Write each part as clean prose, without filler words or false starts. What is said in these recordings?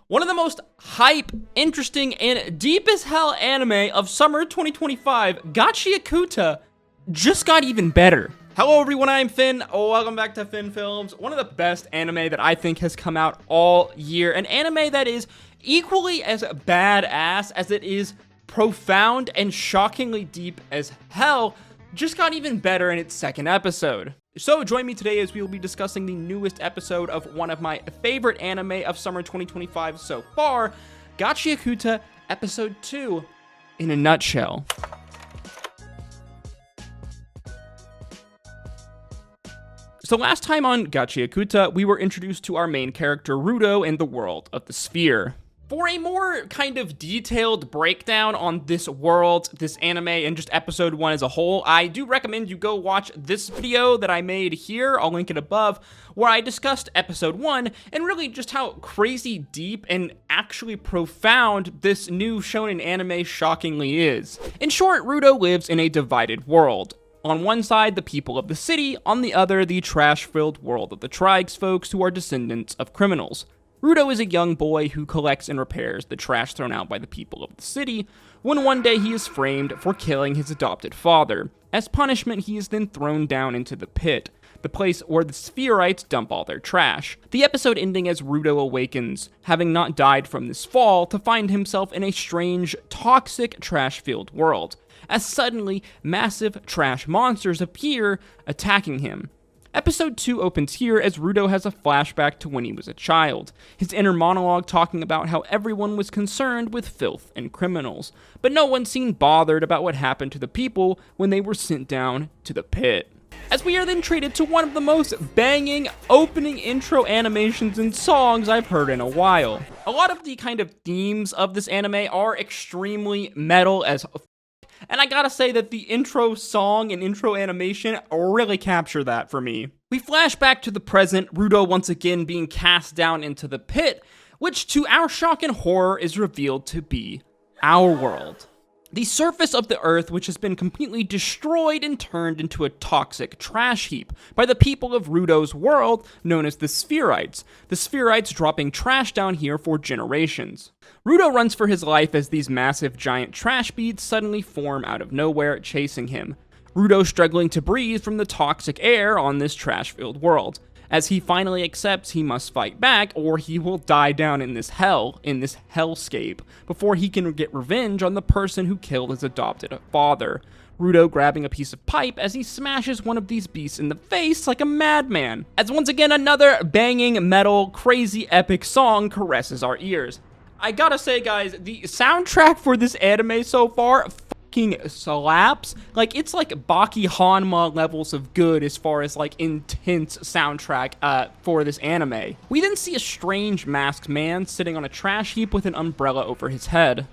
One of the most hype, interesting, and deep as hell anime of summer 2025, Gachiakuta, just got even better. Hello everyone, I'm Finn. Welcome back to finnfilms. One of the best anime that I think has come out all year. An anime that is equally as badass as it is profound and shockingly deep as hell, just got even better in its second episode. So join me today as we will be discussing the newest episode of one of my favorite anime of summer 2025 so far, Gachiakuta Episode 2 in a nutshell. So last time on Gachiakuta, we were introduced to our main character Rudo and the world of the sphere. For a more kind of detailed breakdown on this world, this anime, and just episode 1 as a whole, I do recommend you go watch this video that I made here, I'll link it above, where I discussed episode 1, and really just how crazy deep and actually profound this new shonen anime shockingly is. In short, Rudo lives in a divided world. On one side, the people of the city, on the other, the trash-filled world of the tribes folks who are descendants of criminals. Rudo is a young boy who collects and repairs the trash thrown out by the people of the city, when one day he is framed for killing his adopted father. As punishment, he is then thrown down into the pit, the place where the Spherites dump all their trash. The episode ending as Rudo awakens, having not died from this fall, to find himself in a strange, toxic, trash-filled world, as suddenly massive trash monsters appear, attacking him. Episode 2 opens here as Rudo has a flashback to when he was a child, his inner monologue talking about how everyone was concerned with filth and criminals, but no one seemed bothered about what happened to the people when they were sent down to the pit. As we are then treated to one of the most banging opening intro animations and songs I've heard in a while. A lot of the kind of themes of this anime are extremely metal as and I gotta say that the intro song and intro animation really capture that for me. We flash back to the present, Rudo once again being cast down into the pit, which to our shock and horror is revealed to be our world. The surface of the earth, which has been completely destroyed and turned into a toxic trash heap by the people of Rudo's world, known as the Spherites dropping trash down here for generations. Rudo runs for his life as these massive giant trash beads suddenly form out of nowhere, chasing him. Rudo struggling to breathe from the toxic air on this trash-filled world, as he finally accepts he must fight back or he will die down in this hellscape, before he can get revenge on the person who killed his adopted father. Rudo grabbing a piece of pipe as he smashes one of these beasts in the face like a madman, as once again another banging metal, crazy epic song caresses our ears. I gotta say guys, the soundtrack for this anime so far slaps. Like, it's like Baki Hanma levels of good as far as like intense soundtrack for this anime. We then see a strange masked man sitting on a trash heap with an umbrella over his head.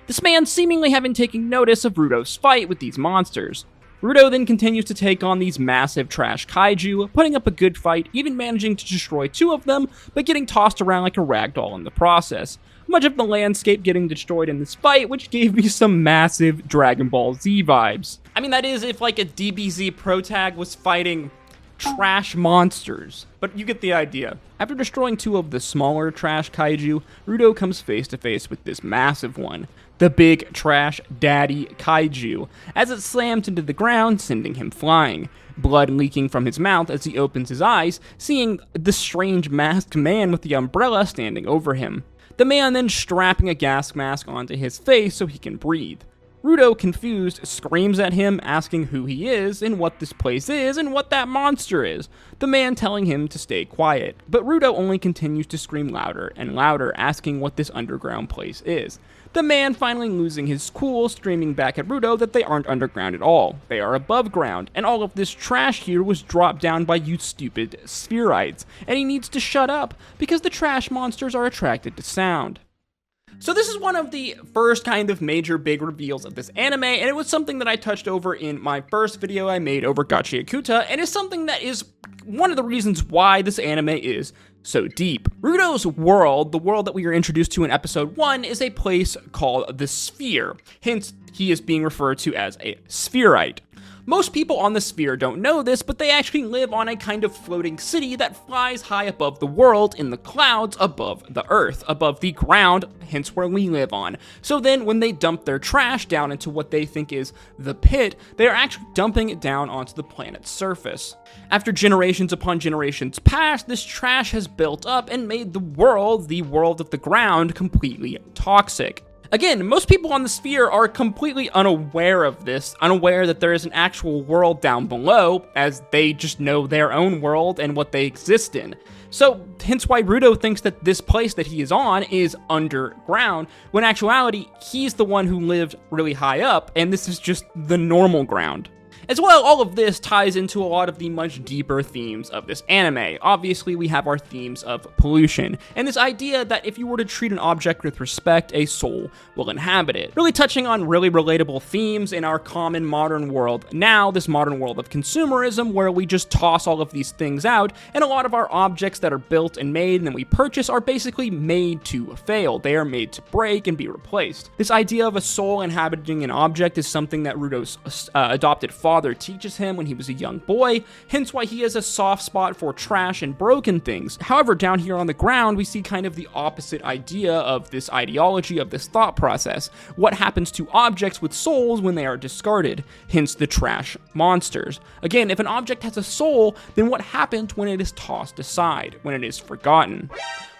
This man seemingly having taken notice of Rudo's fight with these monsters. Rudo then continues to take on these massive trash kaiju, putting up a good fight, even managing to destroy 2 of them, but getting tossed around like a ragdoll in the process. Much of the landscape getting destroyed in this fight, which gave me some massive Dragon Ball Z vibes. I mean, that is if like a DBZ protag was fighting trash monsters, but you get the idea. After destroying 2 of the smaller trash kaiju, Rudo comes face to face with this massive one, the big trash daddy kaiju, as it slams into the ground, sending him flying. Blood leaking from his mouth as he opens his eyes, seeing the strange masked man with the umbrella standing over him. The man then strapping a gas mask onto his face so he can breathe. Rudo, confused, screams at him, asking who he is, and what this place is, and what that monster is, the man telling him to stay quiet. But Rudo only continues to scream louder and louder, asking what this underground place is. The man finally losing his cool, screaming back at Rudo that they aren't underground at all. They are above ground, and all of this trash here was dropped down by you stupid Spherites, and he needs to shut up, because the trash monsters are attracted to sound. So this is one of the first kind of major big reveals of this anime, and it was something that I touched over in my first video I made over Gachiakuta, and is something that is one of the reasons why this anime is so deep. Rudo's world, the world that we are introduced to in episode 1, is a place called the Sphere, hence he is being referred to as a Spherite. Most people on the sphere don't know this, but they actually live on a kind of floating city that flies high above the world in the clouds above the earth, above the ground, hence where we live on. So then when they dump their trash down into what they think is the pit, they are actually dumping it down onto the planet's surface. After generations upon generations pass, this trash has built up and made the world of the ground, completely toxic. Again, most people on the sphere are completely unaware of this, unaware that there is an actual world down below, as they just know their own world and what they exist in. So, hence why Rudo thinks that this place that he is on is underground, when in actuality, he's the one who lived really high up, and this is just the normal ground. As well, all of this ties into a lot of the much deeper themes of this anime. Obviously, we have our themes of pollution, and this idea that if you were to treat an object with respect, a soul will inhabit it. Really touching on really relatable themes in our common modern world now, this modern world of consumerism, where we just toss all of these things out, and a lot of our objects that are built and made and then we purchase are basically made to fail. They are made to break and be replaced. This idea of a soul inhabiting an object is something that Rudo's adopted father teaches him when he was a young boy, hence why he has a soft spot for trash and broken things. However, down here on the ground, we see kind of the opposite idea of this ideology, of this thought process. What happens to objects with souls when they are discarded? Hence the trash monsters. Again, if an object has a soul, then what happens when it is tossed aside, when it is forgotten?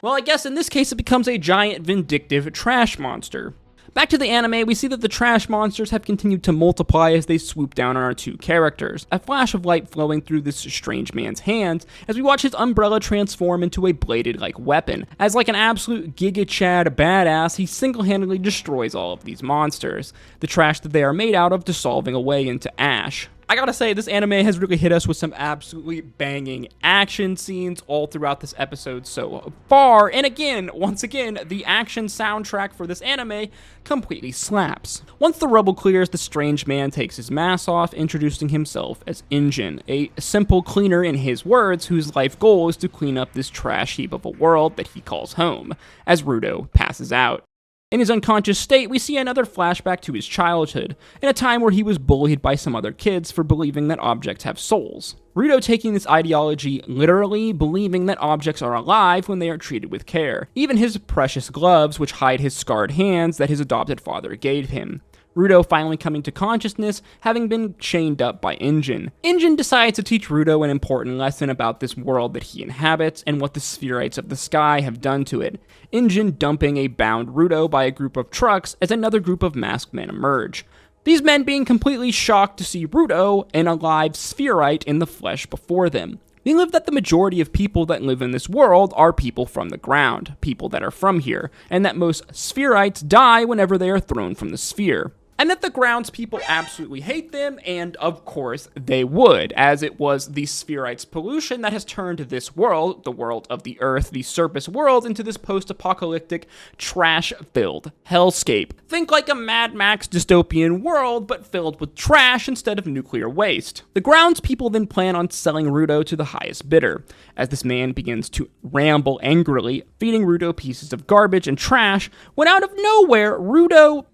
Well, I guess in this case it becomes a giant vindictive trash monster. Back to the anime, we see that the trash monsters have continued to multiply as they swoop down on our two characters. A flash of light flowing through this strange man's hands as we watch his umbrella transform into a bladed-like weapon. As like an absolute Giga Chad badass, he single-handedly destroys all of these monsters, the trash that they are made out of dissolving away into ash. I gotta say, this anime has really hit us with some absolutely banging action scenes all throughout this episode so far, and again, once again, the action soundtrack for this anime completely slaps. Once the rubble clears, the strange man takes his mask off, introducing himself as Enjen, a simple cleaner in his words, whose life goal is to clean up this trash heap of a world that he calls home, as Rudo passes out. In his unconscious state, we see another flashback to his childhood, in a time where he was bullied by some other kids for believing that objects have souls. Rudo taking this ideology literally, believing that objects are alive when they are treated with care. Even his precious gloves, which hide his scarred hands that his adopted father gave him. Rudo finally coming to consciousness, having been chained up by Enjen. Enjen decides to teach Rudo an important lesson about this world that he inhabits and what the spherites of the sky have done to it. Enjen dumping a bound Rudo by a group of trucks as another group of masked men emerge. These men being completely shocked to see Rudo, an alive spherite, in the flesh before them. They believe that the majority of people that live in this world are people from the ground, people that are from here, and that most spherites die whenever they are thrown from the sphere. And that the grounds people absolutely hate them, and of course they would, as it was the spherites' pollution that has turned this world, the world of the Earth, the surface world, into this post-apocalyptic, trash-filled hellscape. Think like a Mad Max dystopian world, but filled with trash instead of nuclear waste. The grounds people then plan on selling Rudo to the highest bidder, as this man begins to ramble angrily, feeding Rudo pieces of garbage and trash, when out of nowhere, Rudo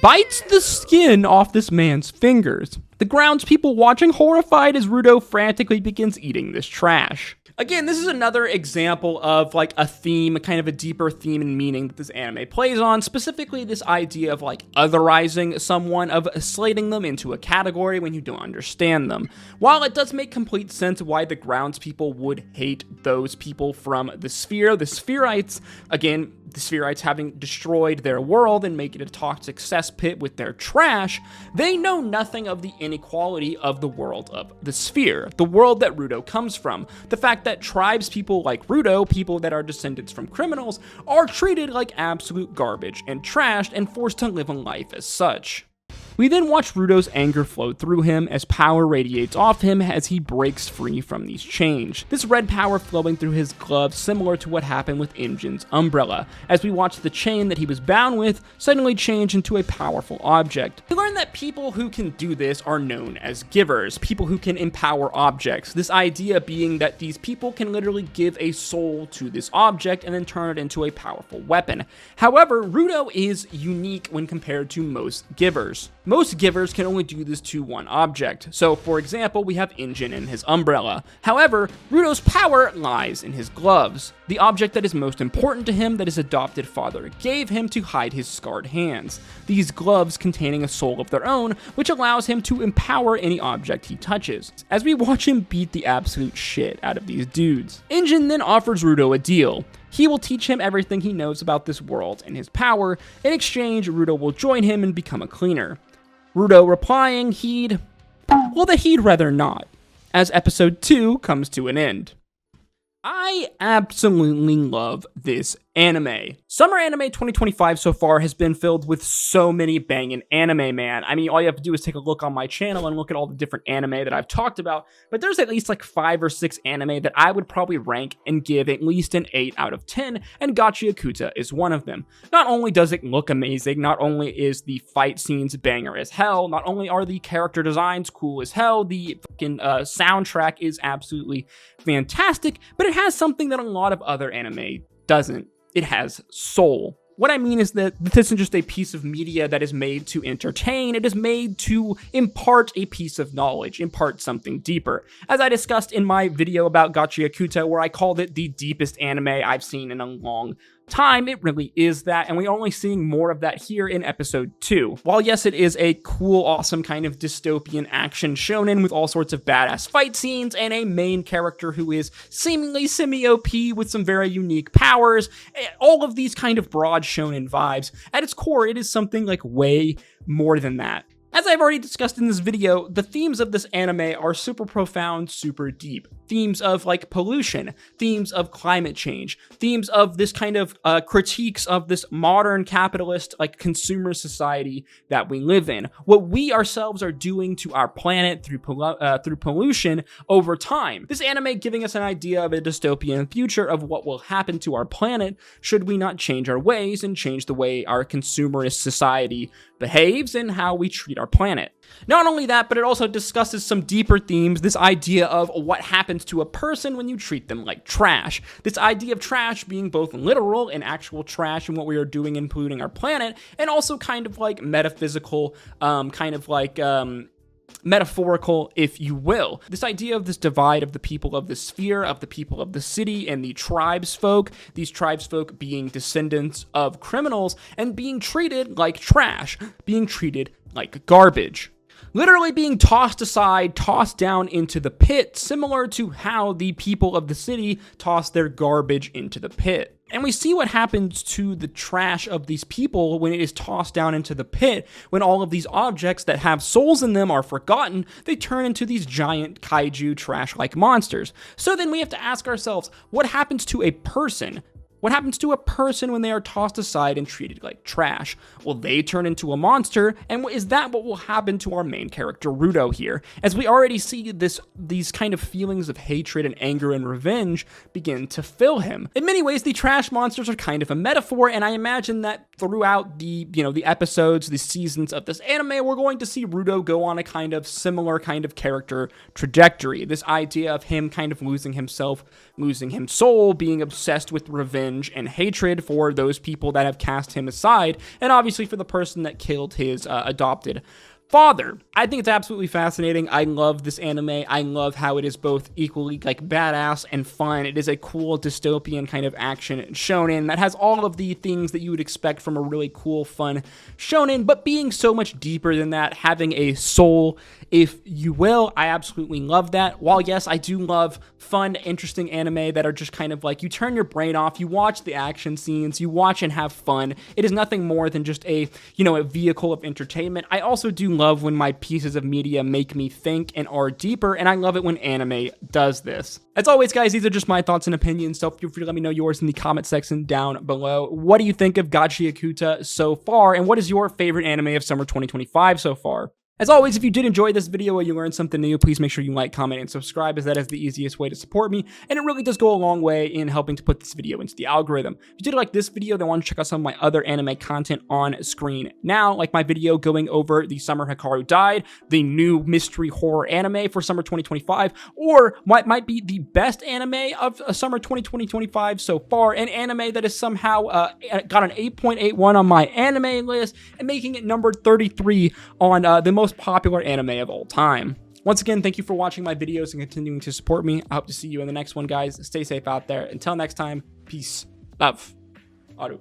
bites the skin off this man's fingers. The grounds people watching horrified as Rudo frantically begins eating this trash. Again, this is another example of like a theme, kind of a deeper theme and meaning that this anime plays on, specifically this idea of like otherizing someone, of slating them into a category when you don't understand them. While it does make complete sense why the grounds people would hate those people from the sphere, the spherites, again, the spherites having destroyed their world and make it a toxic cesspit with their trash, they know nothing of the inequality of the world of the sphere, the world that Rudo comes from. The fact that tribes people like Rudo, people that are descendants from criminals, are treated like absolute garbage and trashed and forced to live a life as such. We then watch Rudo's anger flow through him as power radiates off him as he breaks free from these chains. This red power flowing through his gloves, similar to what happened with Enjen's umbrella, as we watch the chain that he was bound with suddenly change into a powerful object. We learn that people who can do this are known as givers, people who can empower objects. This idea being that these people can literally give a soul to this object and then turn it into a powerful weapon. However, Rudo is unique when compared to most givers. Most givers can only do this to one object. So, for example, we have Enjen and his umbrella. However, Rudo's power lies in his gloves, the object that is most important to him that his adopted father gave him to hide his scarred hands. These gloves containing a soul of their own, which allows him to empower any object he touches, as we watch him beat the absolute shit out of these dudes. Enjen then offers Rudo a deal. He will teach him everything he knows about this world and his power. In exchange, Rudo will join him and become a cleaner. Rudo replying he'd rather not, as episode 2 comes to an end. I absolutely love this anime. Summer Anime 2025 so far has been filled with so many banging anime, man. I mean, all you have to do is take a look on my channel and look at all the different anime that I've talked about, but there's at least like 5 or 6 anime that I would probably rank and give at least an 8 out of 10, and Gachiakuta is one of them. Not only does it look amazing, not only is the fight scenes banger as hell, not only are the character designs cool as hell, the fucking soundtrack is absolutely fantastic, but it has something that a lot of other anime doesn't. It has soul. What I mean is that this isn't just a piece of media that is made to entertain, it is made to impart a piece of knowledge, impart something deeper. As I discussed in my video about Gachiakuta, where I called it the deepest anime I've seen in a long time, it really is that, and we're only seeing more of that here in episode 2. While yes, it is a cool, awesome kind of dystopian action shonen with all sorts of badass fight scenes and a main character who is seemingly semi-OP with some very unique powers, all of these kind of broad shonen vibes, at its core, it is something like way more than that. As I've already discussed in this video, the themes of this anime are super profound, super deep. Themes of like pollution, themes of climate change, themes of this kind of critiques of this modern capitalist like consumer society that we live in. What we ourselves are doing to our planet through pollution over time. This anime giving us an idea of a dystopian future of what will happen to our planet should we not change our ways and change the way our consumerist society behaves and how we treat our planet. Not only that, but it also discusses some deeper themes, this idea of what happens to a person when you treat them like trash. This idea of trash being both literal and actual trash and what we are doing in polluting our planet, and also kind of like metaphysical, metaphorical, if you will. This idea of this divide of the people of the sphere, of the people of the city, and the tribesfolk, these tribesfolk being descendants of criminals and being treated like trash, being treated like garbage. Literally being tossed aside, tossed down into the pit, similar to how the people of the city toss their garbage into the pit. And we see what happens to the trash of these people when it is tossed down into the pit. When all of these objects that have souls in them are forgotten, they turn into these giant kaiju trash-like monsters. So then we have to ask ourselves, what happens to a person? What happens to a person when they are tossed aside and treated like trash? Will they turn into a monster? And is that what will happen to our main character, Rudo, here? As we already see these kind of feelings of hatred and anger and revenge begin to fill him. In many ways, the trash monsters are kind of a metaphor, and I imagine that throughout the episodes, the seasons of this anime, we're going to see Rudo go on a kind of similar kind of character trajectory. This idea of him kind of losing himself, losing his soul, being obsessed with revenge and hatred for those people that have cast him aside, and obviously for the person that killed his adopted father. I think it's absolutely fascinating. I love this anime. I love how it is both equally like badass and fun. It is a cool dystopian kind of action shonen that has all of the things that you would expect from a really cool, fun shonen, but being so much deeper than that, having a soul, if you will. I absolutely love that. While yes, I do love fun, interesting anime that are just kind of like, you turn your brain off, you watch the action scenes, you watch and have fun. It is nothing more than just a vehicle of entertainment. I also do love when my pieces of media make me think and are deeper, and I love it when anime does this. As always, guys, these are just my thoughts and opinions, so feel free to let me know yours in the comment section down below. What do you think of Gachiakuta so far, and what is your favorite anime of summer 2025 so far? As always, if you did enjoy this video or you learned something new, please make sure you like, comment, and subscribe, as that is the easiest way to support me, and it really does go a long way in helping to put this video into the algorithm. If you did like this video, then want to check out some of my other anime content on screen now, like my video going over the Summer Hikaru Died, the new mystery horror anime for summer 2025, or what might be the best anime of summer 2025 so far, an anime that has somehow got an 8.81 on my anime list and making it number 33 on the most popular anime of all time. Once again, thank you for watching my videos and continuing to support me. I hope to see you in the next one, guys. Stay safe out there. Until next time, peace, love, Aru.